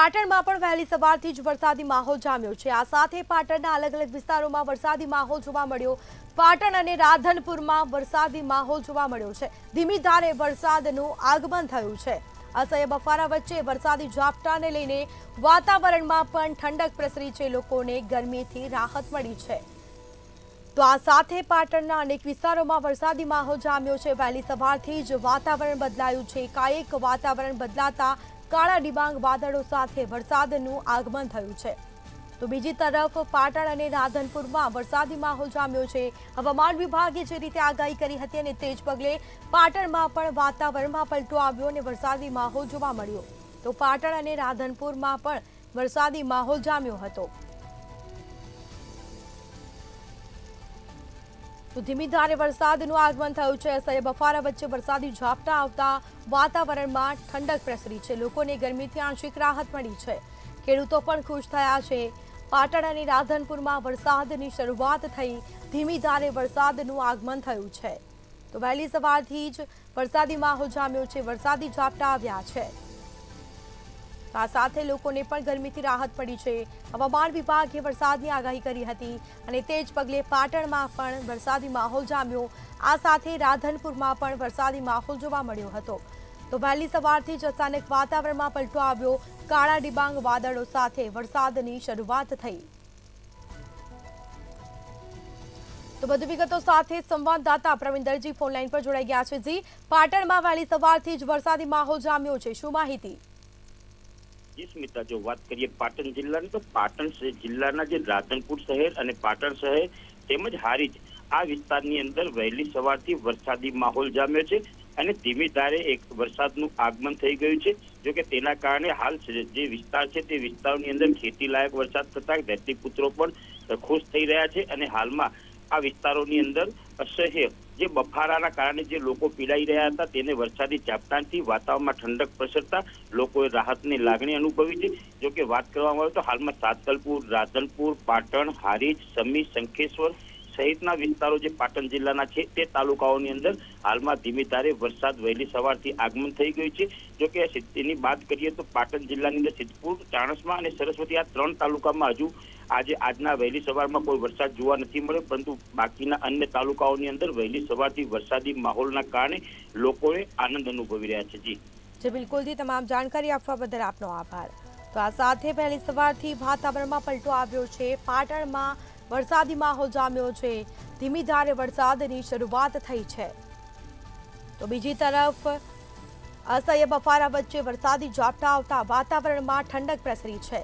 પાટણમાં પણ વહેલી સવારથી જ વરસાદી માહોલ જામ્યો છે। આ સાથે પાટણના અલગ અલગ વિસ્તારોમાં વરસાદી માહોલ જોવા મળ્યો। પાટણ અને રાધનપુરમાં વરસાદી માહોલ જોવા મળ્યો છે। ધીમી ધારે વરસાદનું આગમન થયું છે। અસહ્ય બફારા વચ્ચે વરસાદી ઝાપટાને લઈને વાતાવરણમાં પણ ઠંડક પ્રસરી છે। લોકોને ગરમીથી રાહત મળી છે। તો આ સાથે પાટણના અનેક વિસ્તારોમાં વરસાદી માહોલ જામ્યો છે। વહેલી સવારથી જ વાતાવરણ બદલાયું છે। એકાએક વાતાવરણ બદલાતા કાળા ડિબાંગ વાદળો સાથે વરસાદનું આગમન થયું છે। તો બીજી તરફ પાટણ અને રાધનપુરમાં વરસાદી માહોલ જામ્યો છે। હવામાન વિભાગે જે રીતે આગાહી કરી હતી અને તે જ પગલે પાટણમાં પણ વાતાવરણમાં પલટો આવ્યો અને વરસાદી માહોલ જોવા મળ્યો। તો પાટણ અને રાધનપુરમાં પણ વરસાદી માહોલ જામ્યો હતો। તો ધીમી ધારે વરસાદનું આગમન થયું છે। અસહ્ય બફારા વચ્ચે વરસાદી ઝાપટા આવતા વાતાવરણમાં ઠંડક પ્રસરી છે। લોકોને ગરમીથી આંશિક રાહત મળી છે। ખેડૂતો પણ ખુશ થયા છે। પાટણ અને રાધનપુરમાં વરસાદની શરૂઆત થઈ। ધીમી ધારે વરસાદનું આગમન થયું છે। તો વહેલી સવારથી જ વરસાદી માહોલ જામ્યો છે। વરસાદી ઝાપટા આવ્યા છે। આ સાથે લોકોને પણ ગરમીથી રાહત પડી છે। હવામાન વિભાગે વરસાદની આગાહી કરી હતી અને તે જ પગલે પાટણમાં પણ વરસાદી માહોલ જામ્યો। આ સાથે રાધનપુરમાં પણ વરસાદી માહોલ જોવા મળ્યો હતો। તો વહેલી સવારથી જ અચાનક વાતાવરણમાં પલટો આવ્યો। કાળા ડિબાંગ વાદળો સાથે વરસાદની શરૂઆત થઈ। તો વધુ વિગતો સાથે સંવાદદાતા પ્રવીણ દરજી ફોનલાઈન પર જોડાઈ ગયા છે। જી, પાટણમાં વહેલી સવારથી જ વરસાદી માહોલ જામ્યો છે, શું માહિતી? સ્મિતા, જો વાત કરીએ પાટણ જિલ્લાની તો પાટણ જિલ્લાના જે રાધનપુર શહેર અને પાટણ શહેર તેમજ હારીજ આ વિસ્તારની અંદર વહેલી સવારથી વરસાદી માહોલ જામ્યો છે અને ધીમી ધારે એક વરસાદનું આગમન થઈ ગયું છે। જો કે તેના કારણે હાલ જે વિસ્તાર છે તે વિસ્તારોની અંદર ખેતી લાયક વરસાદ થતા ધરતીપુત્રો પણ ખુશ થઈ રહ્યા છે અને હાલમાં આ વિસ્તારોની અંદર અસહ્ય જે બફારાના કારણે જે લોકો પીડાઈ રહ્યા હતા તેને વરસાદી ઝાપટાથી વાતાવરણમાં ઠંડક પ્રસરતા લોકોએ રાહતની લાગણી અનુભવી છે। જો કે વાત કરવામાં આવે તો હાલમાં સાતલપુર, રાધનપુર, પાટણ, હારીજ, સમી, શંખેશ્વર સહિતના વિસ્તારો જે પાટણ જિલ્લાના છે તે તાલુકાઓની અંદર હાલમાં ધીમી ધારે વરસાદ વહેલી સવારથી આગમન થઈ ગયું છે। જો કે તેની વાત કરીએ તો પાટણ જિલ્લાની અંદર સિદ્ધપુર, ચાણસ્મા અને સરસ્વતી આ 3 તાલુકામાં હજુ આજના વહેલી સવારમાં કોઈ વરસાદ જોવા નથી મળ્યો, પરંતુ બાકીના અન્ય તાલુકાઓની અંદર વહેલી સવારથી વરસાદી માહોલના કારણે લોકોએ આનંદ અનુભવી રહ્યા છે। જી બિલકુલ જી, તમામ જાણકારી આપવા બદલ આપનો આભાર। તો આ સાથે વહેલી સવારથી વાતાવરણમાં પલટો આવ્યો છે। પાટણમાં વરસાદી માહોલ જામ્યો છે। ધીમી ધારે વરસાદની શરૂઆત થઈ છે। તો બીજી તરફ અસહ્ય બફારા વચ્ચે વરસાદી ઝાપટા આવતા વાતાવરણમાં ઠંડક પ્રસરી છે।